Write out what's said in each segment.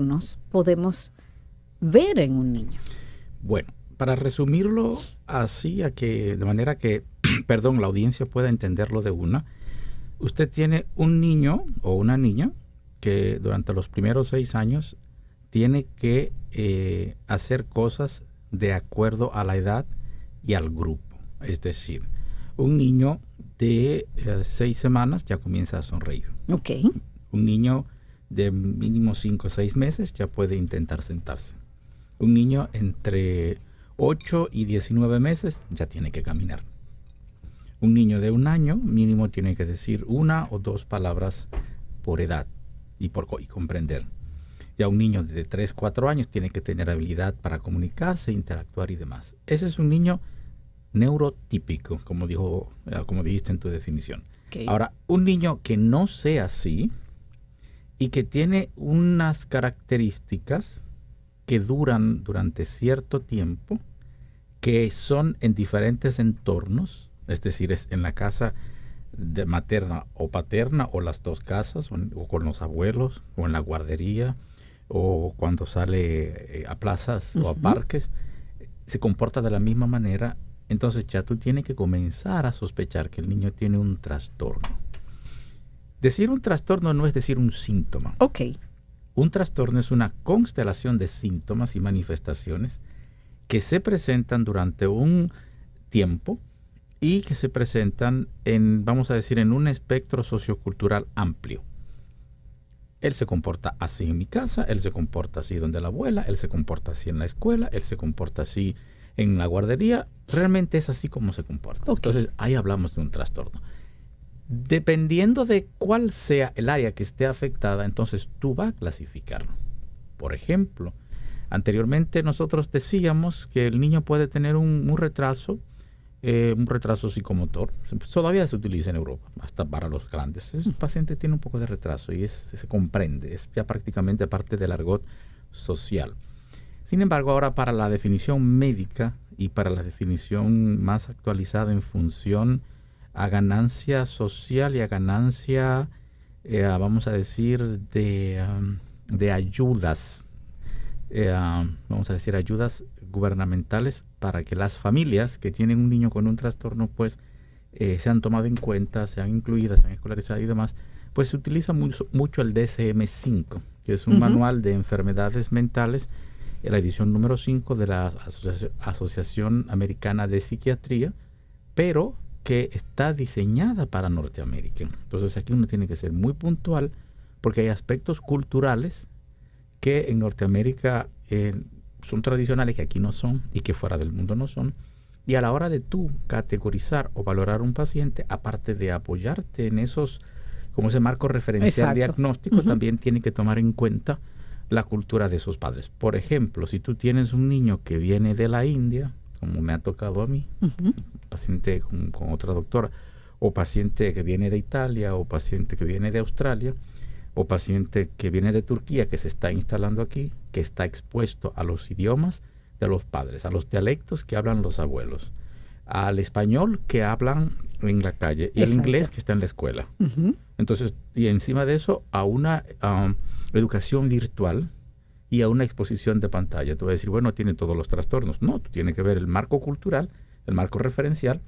trastornos podemos ver en un niño? Bueno, para resumirlo así, de manera que, perdón, la audiencia pueda entenderlo de una, usted tiene un niño o una niña que durante los primeros 6 años tiene que hacer cosas de acuerdo a la edad y al grupo. Es decir, un niño de 6 semanas ya comienza a sonreír. Okay. Un niño de mínimo 5 o 6 meses ya puede intentar sentarse. Un niño entre 8 y 19 meses ya tiene que caminar. Un niño de 1 año mínimo tiene que decir 1 o 2 palabras por edad y comprender. Ya un niño de 3, 4 años tiene que tener habilidad para comunicarse, interactuar y demás. Ese es un niño neurotípico, como dijiste en tu definición. Okay. Ahora, un niño que no sea así y que tiene unas características que duran durante cierto tiempo, que son en diferentes entornos, es decir, es en la casa de materna o paterna, o las dos casas, o con los abuelos, o en la guardería, o cuando sale a plazas o a parques, se comporta de la misma manera. Entonces ya tú tienes que comenzar a sospechar que el niño tiene un trastorno. Decir un trastorno no es decir un síntoma. Okay. Un trastorno es una constelación de síntomas y manifestaciones que se presentan durante un tiempo y que se presentan vamos a decir, en un espectro sociocultural amplio. Él se comporta así en mi casa, él se comporta así donde la abuela, él se comporta así en la escuela, él se comporta así en la guardería. Realmente es así como se comporta. Okay. Entonces ahí hablamos de un trastorno. Dependiendo de cuál sea el área que esté afectada, entonces tú vas a clasificarlo. Por ejemplo, anteriormente nosotros decíamos que el niño puede tener un retraso psicomotor. Todavía se utiliza en Europa, hasta para los grandes. Ese paciente tiene un poco de retraso y se comprende, es ya prácticamente parte del argot social. Sin embargo, ahora para la definición médica y para la definición más actualizada en función a ganancia social y a ganancia, vamos a decir, de ayudas, vamos a decir, ayudas gubernamentales para que las familias que tienen un niño con un trastorno, pues, sean tomadas en cuenta, sean incluidas, sean escolarizadas y demás, pues se utiliza mucho el DSM-5, que es un manual de enfermedades mentales, la edición número 5 de la Asociación Americana de Psiquiatría, pero que está diseñada para Norteamérica. Entonces aquí uno tiene que ser muy puntual porque hay aspectos culturales que en Norteamérica son tradicionales, que aquí no son y que fuera del mundo no son. Y a la hora de tú categorizar o valorar un paciente, aparte de apoyarte en esos, como ese marco referencial diagnóstico, también tiene que tomar en cuenta la cultura de esos padres. Por ejemplo, si tú tienes un niño que viene de la India, como me ha tocado a mí, paciente con otra doctora, o paciente que viene de Italia, o paciente que viene de Australia, o paciente que viene de Turquía, que se está instalando aquí, que está expuesto a los idiomas de los padres, a los dialectos que hablan los abuelos, al español que hablan en la calle y al inglés que está en la escuela. Entonces, y encima de eso, a una educación virtual y a una exposición de pantalla. Tú vas a decir, bueno, tiene todos los trastornos. No, tú tienes que ver el marco cultural, el marco referencial,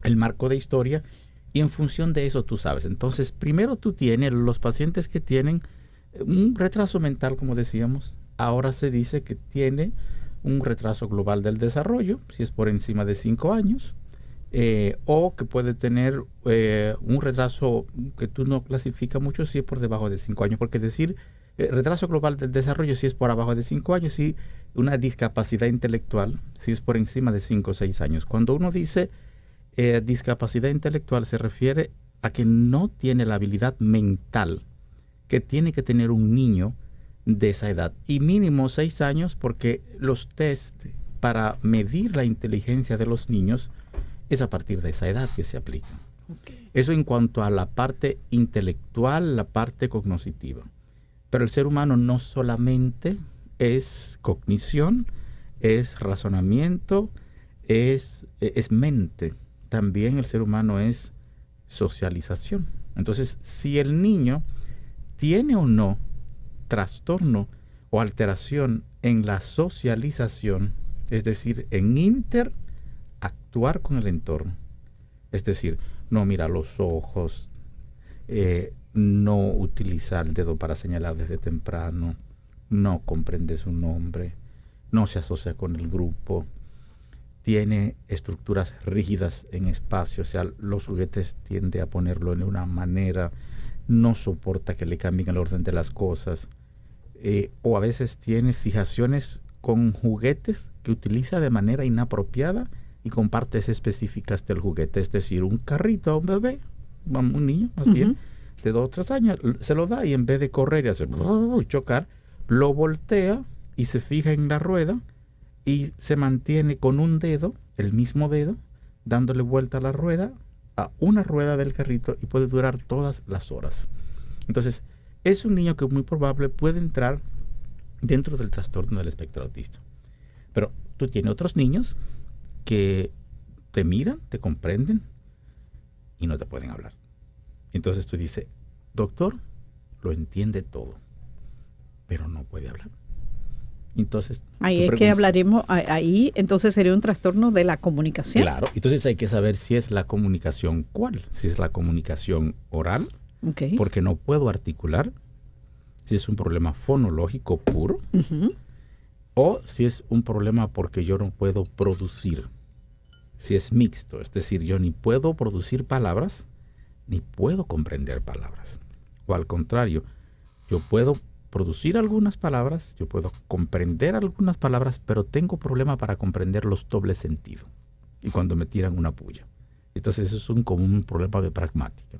el marco de historia, y en función de eso tú sabes. Entonces, primero tú tienes los pacientes que tienen un retraso mental, como decíamos. Ahora se dice que tiene un retraso global del desarrollo, si es por encima de 5 años, o que puede tener un retraso que tú no clasificas mucho si es por debajo de 5 años, porque decir retraso global del desarrollo si es por abajo de 5 años, y una discapacidad intelectual si es por encima de 5 o 6 años. Cuando uno dice discapacidad intelectual se refiere a que no tiene la habilidad mental que tiene que tener un niño de esa edad, y mínimo 6 años, porque los test para medir la inteligencia de los niños es a partir de esa edad que se aplican. Okay. Eso en cuanto a la parte intelectual, la parte cognitiva. Pero el ser humano no solamente es cognición, es razonamiento, es mente. También el ser humano es socialización. Entonces, si el niño tiene o no trastorno, o alteración en la socialización, es decir, en interactuar con el entorno. Es decir, no mira los ojos, no utiliza el dedo para señalar desde temprano, no comprende su nombre, no se asocia con el grupo, tiene estructuras rígidas en espacio, o sea, los juguetes tiende a ponerlo en una manera, no soporta que le cambien el orden de las cosas, o a veces tiene fijaciones con juguetes que utiliza de manera inapropiada y con partes específicas del juguete, es decir, un carrito a un bebé, un niño más bien, de 2 o 3 años, se lo da y en vez de correr y hacer chocar, lo voltea y se fija en la rueda y se mantiene con un dedo, el mismo dedo, dándole vuelta a la rueda, a una rueda del carrito, y puede durar todas las horas. Entonces, es un niño que muy probable puede entrar dentro del trastorno del espectro autista. Pero tú tienes otros niños que te miran, te comprenden y no te pueden hablar. Entonces tú dices, doctor, lo entiende todo, pero no puede hablar. Entonces, ahí es que hablaremos, ahí entonces sería un trastorno de la comunicación. Claro, entonces hay que saber si es la comunicación cuál, si es la comunicación oral, porque no puedo articular, si es un problema fonológico puro, o si es un problema porque yo no puedo producir, si es mixto, es decir, yo ni puedo producir palabras, ni puedo comprender palabras, o al contrario, yo puedo producir algunas palabras, yo puedo comprender algunas palabras, pero tengo problema para comprender los dobles sentidos. Y cuando me tiran una puya. Entonces eso es como un problema de pragmática.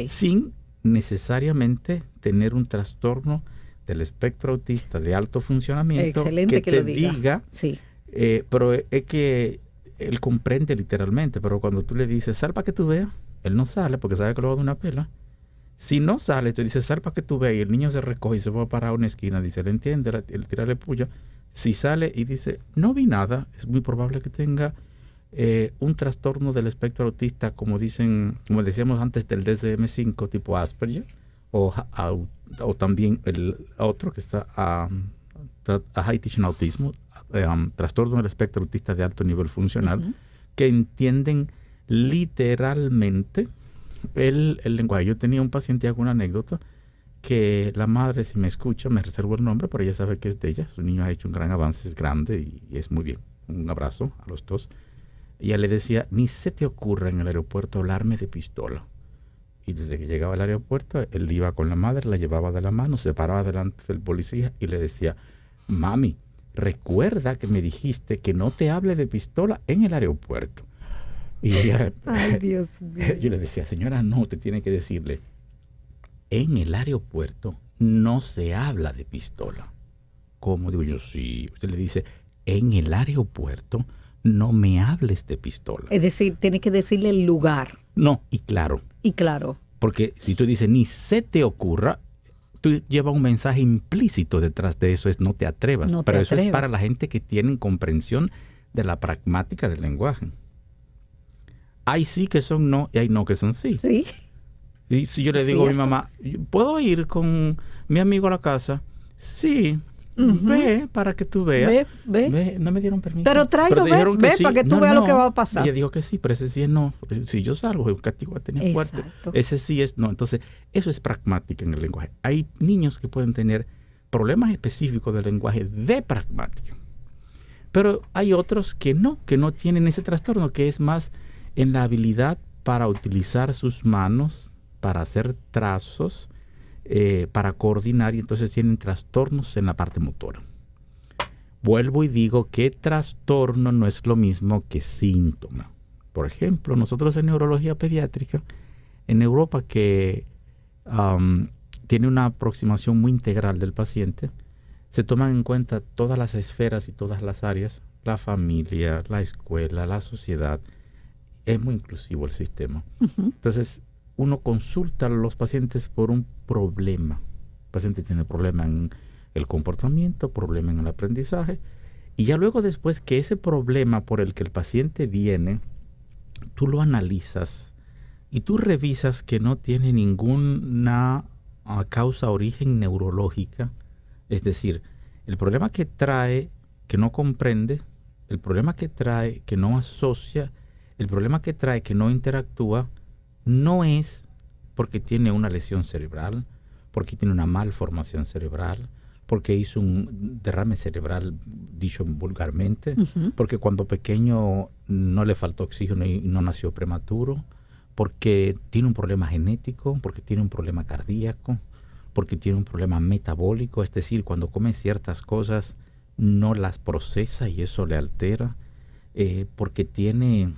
Sin necesariamente tener un trastorno del espectro autista de alto funcionamiento. Excelente que te lo diga. Sí. Pero es que él comprende literalmente, pero cuando tú le dices, sal para que tú veas, él no sale porque sabe que lo va a dar una pela. Si no sale, te dice, sal para que tú veas, y el niño se recoge y se va a parar a una esquina, dice, él entiende, él tirarle puya. Si sale y dice, no vi nada, es muy probable que tenga un trastorno del espectro autista, como decíamos antes, del DSM-5 tipo Asperger, o también el otro que está a High Teaching Autismo, trastorno del espectro autista de alto nivel funcional, que entienden literalmente el lenguaje. Yo tenía un paciente, hago una anécdota, que la madre, si me escucha, me reservo el nombre, pero ella sabe que es de ella. Su niño ha hecho un gran avance, es grande y es muy bien. Un abrazo a los dos. Ella le decía, ni se te ocurra en el aeropuerto hablarme de pistola. Y desde que llegaba al aeropuerto, él iba con la madre, la llevaba de la mano, se paraba delante del policía y le decía, mami, recuerda que me dijiste que no te hable de pistola en el aeropuerto. Y ella, ay, Dios mío. Yo le decía, señora, no, usted tiene que decirle, en el aeropuerto no se habla de pistola. ¿Cómo? Digo yo, sí. Usted le dice, en el aeropuerto no me hables de pistola. Es decir, tiene que decirle el lugar. No, y claro. Y claro. Porque si tú dices, ni se te ocurra, tú llevas un mensaje implícito detrás de eso, es no te atrevas. No te Pero atrevas. Eso es para la gente que tienen comprensión de la pragmática del lenguaje. Hay sí que son no y hay no que son sí. Sí. Y si yo le digo a mi mamá, ¿puedo ir con mi amigo a la casa? Sí. Ve para que tú veas. Ve, no me dieron permiso. Pero tráelo, ve sí. para que tú veas lo que va a pasar. Ella dijo que sí, pero ese sí es no. Si yo salgo, el castigo va a tener fuerte. Ese sí es no. Entonces, eso es pragmática en el lenguaje. Hay niños que pueden tener problemas específicos del lenguaje de pragmática. Pero hay otros que no tienen ese trastorno, que es más en la habilidad para utilizar sus manos, para hacer trazos, para coordinar, y entonces tienen trastornos en la parte motora. Vuelvo y digo que trastorno no es lo mismo que síntoma. Por ejemplo, nosotros en neurología pediátrica, en Europa, que tiene una aproximación muy integral del paciente, se toman en cuenta todas las esferas y todas las áreas, la familia, la escuela, la sociedad. Es muy inclusivo el sistema. Entonces, uno consulta a los pacientes por un problema. El paciente tiene problema en el comportamiento, problema en el aprendizaje, y ya luego después que ese problema por el que el paciente viene, tú lo analizas y tú revisas que no tiene ninguna causa origen neurológica, es decir, El problema que trae, que no comprende, el problema que trae, que no asocia, el problema que trae, que no interactúa, no es porque tiene una lesión cerebral, porque tiene una malformación cerebral, porque hizo un derrame cerebral, dicho vulgarmente, porque cuando pequeño no le faltó oxígeno y no nació prematuro, porque tiene un problema genético, porque tiene un problema cardíaco, porque tiene un problema metabólico, es decir, cuando come ciertas cosas no las procesa y eso le altera, porque tiene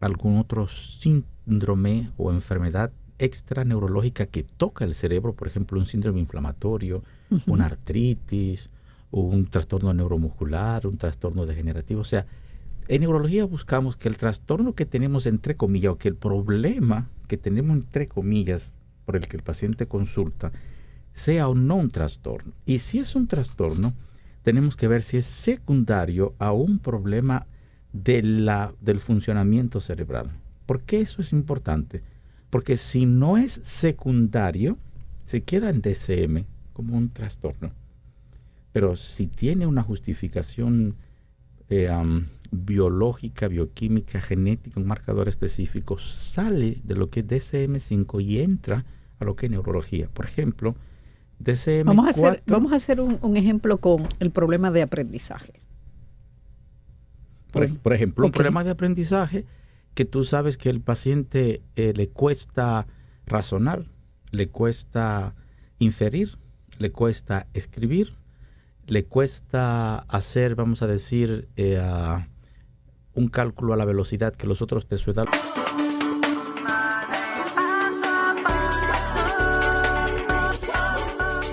algún otro síndrome o enfermedad extra neurológica que toca el cerebro, por ejemplo, un síndrome inflamatorio, una artritis, o un trastorno neuromuscular, un trastorno degenerativo. O sea, en neurología buscamos que el trastorno que tenemos entre comillas, o que el problema que tenemos entre comillas por el que el paciente consulta, sea o no un trastorno. Y si es un trastorno, tenemos que ver si es secundario a un problema del funcionamiento cerebral. ¿Por qué eso es importante? Porque si no es secundario, se queda en DSM como un trastorno. Pero si tiene una justificación biológica, bioquímica, genética, un marcador específico, sale de lo que es DSM-5 y entra a lo que es neurología. Por ejemplo, DSM-4... Vamos a hacer un ejemplo con el problema de aprendizaje. Por ejemplo, un problema de aprendizaje que tú sabes que el paciente le cuesta razonar, le cuesta inferir, le cuesta escribir, le cuesta hacer, vamos a decir, un cálculo a la velocidad que los otros de su edad...